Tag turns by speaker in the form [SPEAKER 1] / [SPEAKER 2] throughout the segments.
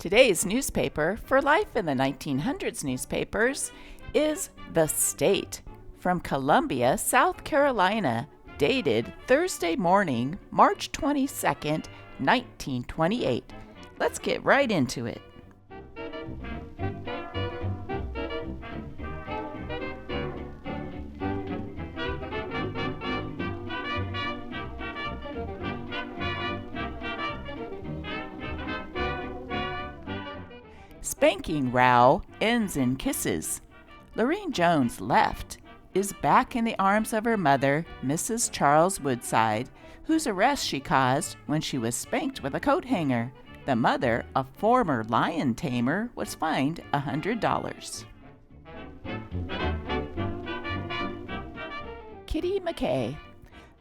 [SPEAKER 1] Today's newspaper for life in the 1900s newspapers is The State from Columbia, South Carolina, dated Thursday morning, March 22nd, 1928. Let's get right into it. Spanking row ends in kisses. Lorene Jones left, is back in the arms of her mother, Mrs. Charles Woodside, whose arrest she caused when she was spanked with a coat hanger. The mother, a former lion tamer, was fined $100. Kitty McKay.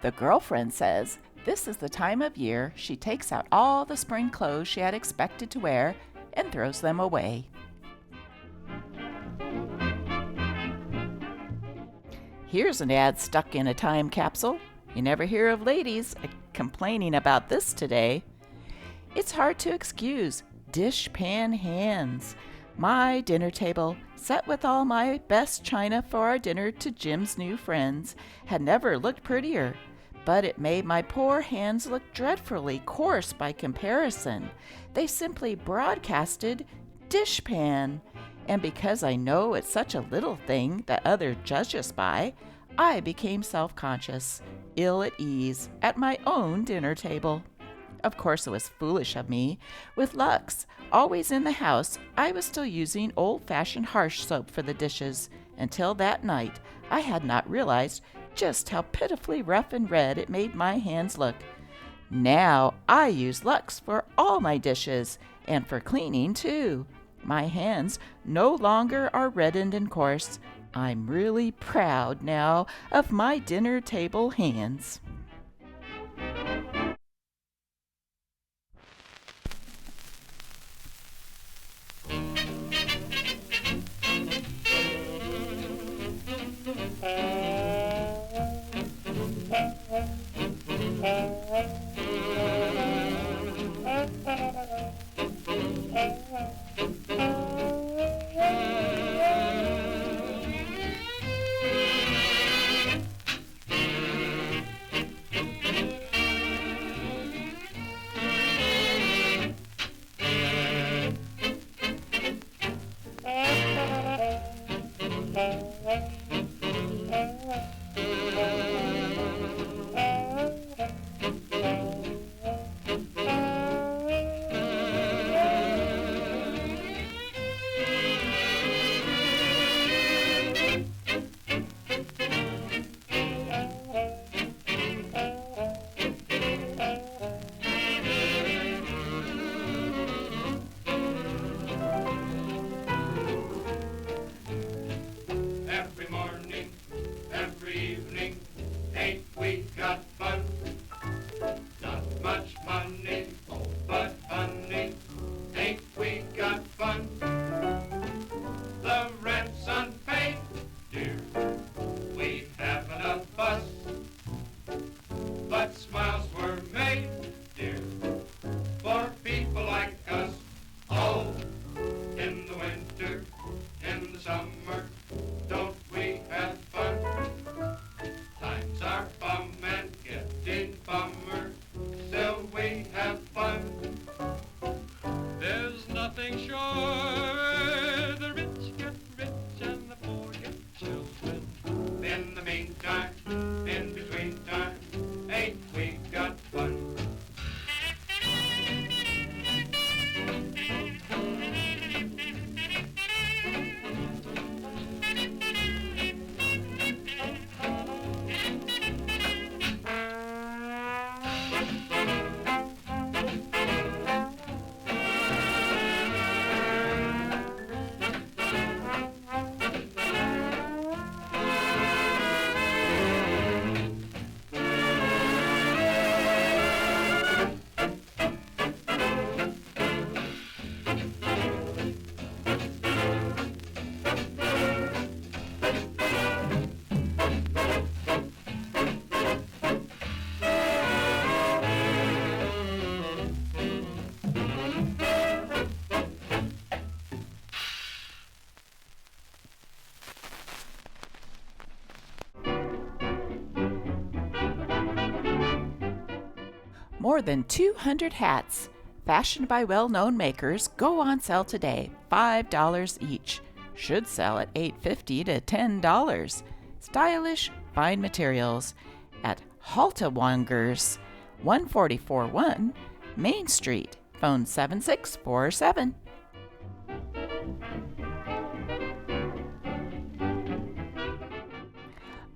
[SPEAKER 1] The girlfriend says this is the time of year she takes out all the spring clothes she had expected to wear and throws them away. Here's an ad stuck in a time capsule. You never hear of ladies complaining about this today. It's hard to excuse dishpan hands. My dinner table, set with all my best china for our dinner to Jim's new friends, had never looked prettier, but it made my poor hands look dreadfully coarse by comparison. They simply broadcasted dishpan, and because I know it's such a little thing that others judge us by, I became self-conscious, ill at ease at my own dinner table. Of course, it was foolish of me. With Lux always in the house, I was still using old-fashioned harsh soap for the dishes. Until that night, I had not realized just how pitifully rough and red it made my hands look. Now I use Lux for all my dishes, and for cleaning too. My hands no longer are reddened and coarse. I'm really proud now of my dinner table hands.
[SPEAKER 2] Every morning, every evening, ain't we got fun? Not much money, oh, but funny, ain't we got fun? The rent's unpaid, dear, we haven't a fuss, but smiles were made, dear, for people like us. Oh, in the winter, in the summer, don't we have fun? Times are bum and getting bummer, still we have fun. There's nothing sure, the rich get rich and the poor get children. In the meantime, in between time, ain't we
[SPEAKER 1] More than 200 hats, fashioned by well-known makers, go on sale today, $5 each. Should sell at $8.50 to $10. Stylish, fine materials at Haltewangers, 1441 Main Street. Phone 7647.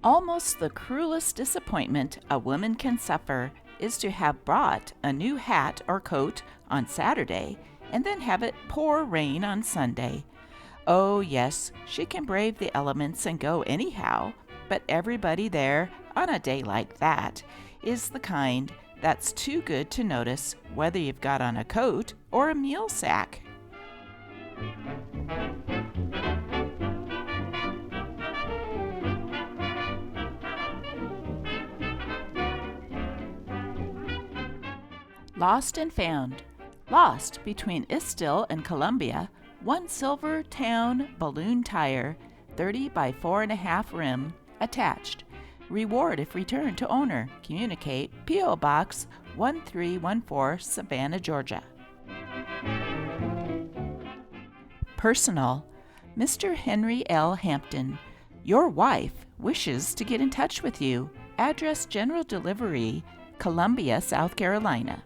[SPEAKER 1] Almost the cruelest disappointment a woman can suffer is to have bought a new hat or coat on Saturday and then have it pour rain on Sunday. Oh yes, she can brave the elements and go anyhow, but everybody there on a day like that is the kind that's too good to notice whether you've got on a coat or a meal sack. Lost and found. Lost between Estill and Columbia, one silver town balloon tire, 30 by 4.5 rim, attached. Reward if returned to owner. Communicate P.O. Box 1314, Savannah, Georgia. Personal. Mr. Henry L. Hampton, your wife wishes to get in touch with you. Address General Delivery, Columbia, South Carolina.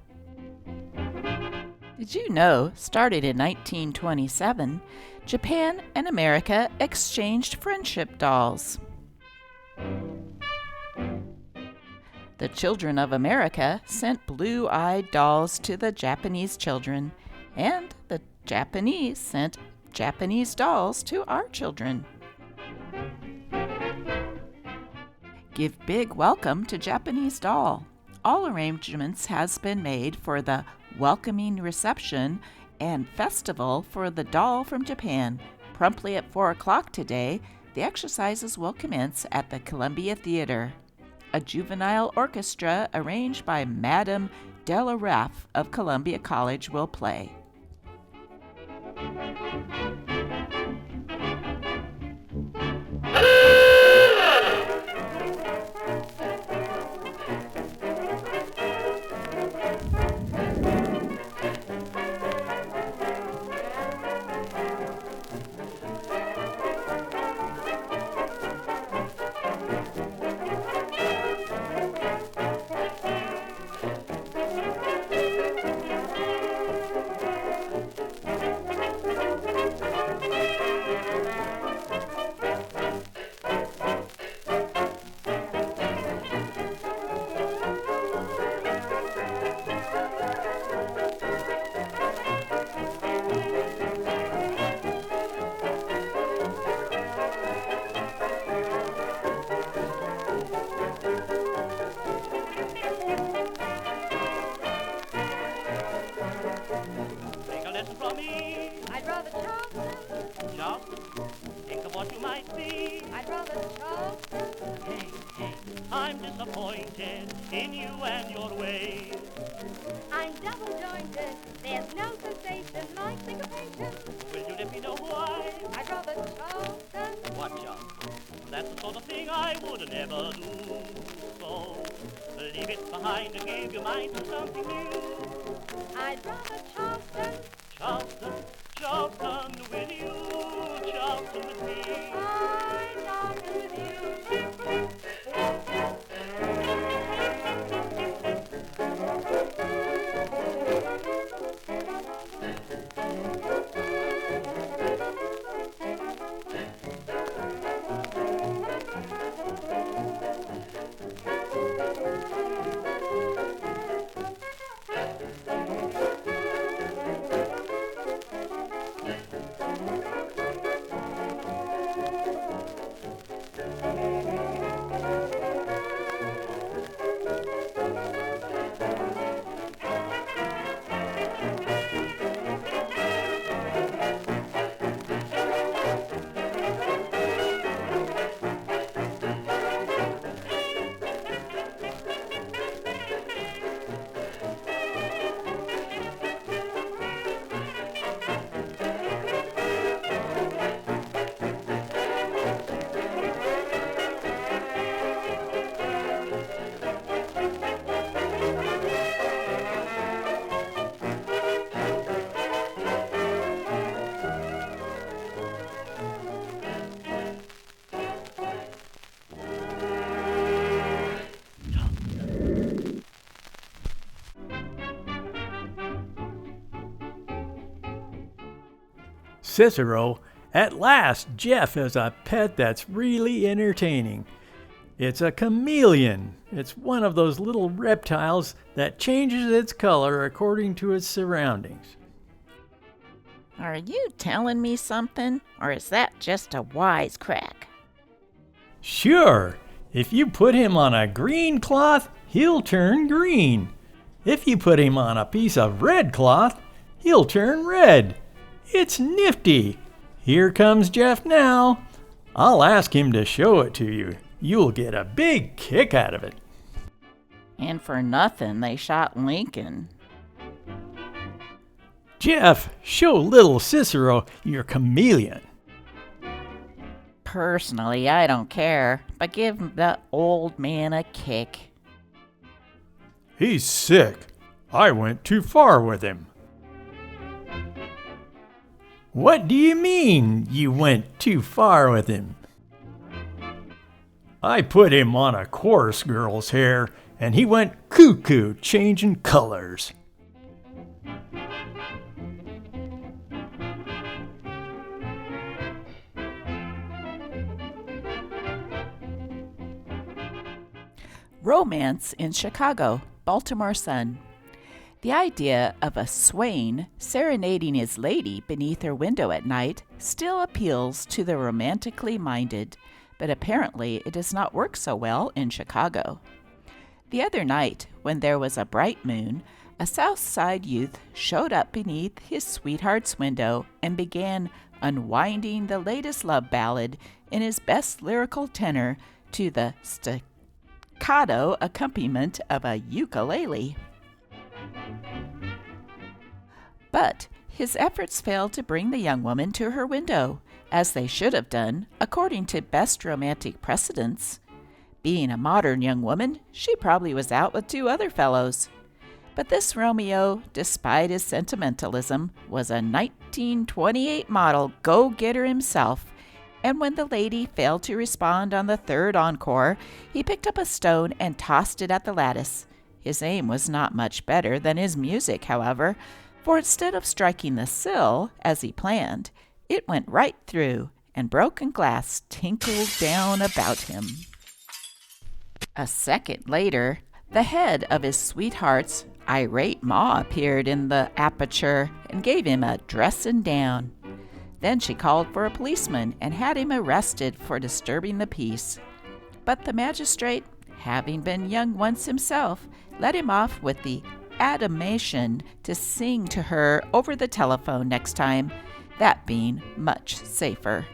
[SPEAKER 1] Did you know, started in 1927, Japan and America exchanged friendship dolls? The children of America sent blue-eyed dolls to the Japanese children, and the Japanese sent Japanese dolls to our children. Give big welcome to Japanese doll. All arrangements has been made for the welcoming reception and festival for the doll from Japan. Promptly at 4 o'clock today, the exercises will commence at the Columbia Theater. A juvenile orchestra arranged by Madame Delaraffe of Columbia College will play.
[SPEAKER 3] I'd rather Charleston.
[SPEAKER 4] Charleston, think of what you might see.
[SPEAKER 3] I'd rather Charleston.
[SPEAKER 4] Hey, I'm disappointed in you and your ways.
[SPEAKER 3] I'm double jointed. There's no sensation like syncopation.
[SPEAKER 4] Will you let me know why?
[SPEAKER 3] I'd rather Charleston.
[SPEAKER 4] What, Charleston? That's the sort of thing I would never do. So, leave it behind and give your mind to something new.
[SPEAKER 3] I'd rather Charleston.
[SPEAKER 4] Charleston, Charleston with you, Charleston with me.
[SPEAKER 3] I'm Charleston with you.
[SPEAKER 5] Cicero, at last Jeff has a pet that's really entertaining. It's a chameleon. It's one of those little reptiles that changes its color according to its surroundings.
[SPEAKER 1] Are you telling me something, or is that just a wisecrack?
[SPEAKER 5] Sure, if you put him on a green cloth, he'll turn green. If you put him on a piece of red cloth, he'll turn red. It's nifty. Here comes Jeff now. I'll ask him to show it to you. You'll get a big kick out of it.
[SPEAKER 1] And for nothing, they shot Lincoln.
[SPEAKER 5] Jeff, show little Cicero your chameleon.
[SPEAKER 1] Personally, I don't care, but give the old man a kick.
[SPEAKER 5] He's sick. I went too far with him. What do you mean, you went too far with him? I put him on a chorus girl's hair, and he went cuckoo, changing colors.
[SPEAKER 1] Romance in Chicago, Baltimore Sun. The idea of a swain serenading his lady beneath her window at night still appeals to the romantically minded, but apparently it does not work so well in Chicago. The other night, when there was a bright moon, a South Side youth showed up beneath his sweetheart's window and began unwinding the latest love ballad in his best lyrical tenor to the staccato accompaniment of a ukulele. But his efforts failed to bring the young woman to her window, as they should have done, according to best romantic precedents. Being a modern young woman, she probably was out with 2 other fellows. But this Romeo, despite his sentimentalism, was a 1928 model go-getter himself, and when the lady failed to respond on the 3rd encore, he picked up a stone and tossed it at the lattice. His aim was not much better than his music, however, for instead of striking the sill, as he planned, it went right through, and broken glass tinkled down about him. A second later, the head of his sweetheart's irate ma appeared in the aperture and gave him a dressing down. Then she called for a policeman and had him arrested for disturbing the peace. But the magistrate, having been young once himself, let him off with the admonition to sing to her over the telephone next time, that being much safer.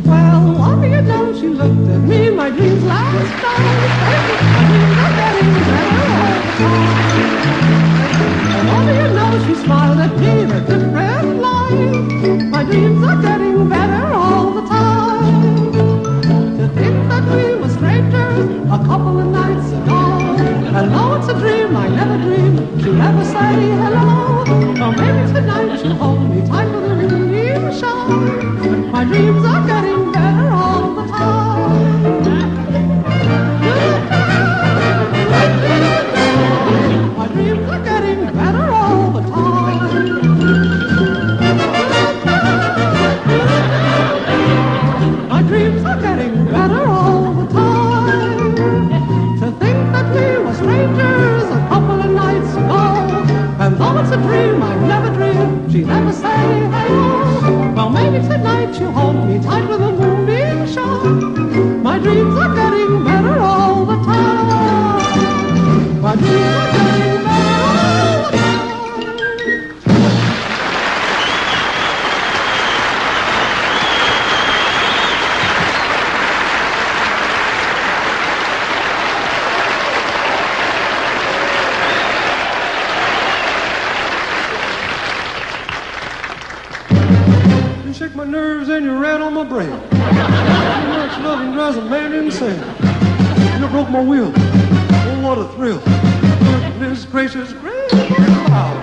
[SPEAKER 6] Well, what do you know? She looked at me, my dreams last night. My dreams are getting better all the time. And what do you know? She smiled at me in a different light. My dreams are getting better all the time. To think that we were strangers a couple of nights ago. And though it's a dream, I never dreamed she'd ever say hello. Or maybe tonight she'll hold me tight with a real shine. My dreams are getting better all the time. My dreams are getting better all the time. My dreams are getting better all the time. To think that we were strangers a couple of nights ago. And though it's a dream, I never dreamed she'd ever say hello. Well, maybe tonight she'll hold me tight with a moonbeam shine. My dreams are getting better all the time. My dreams are getting better all the time. You shake my nerves and you ran on my brain. Too much loving drives a man insane. You broke my will. Oh, what a thrill. Goodness gracious, great wow.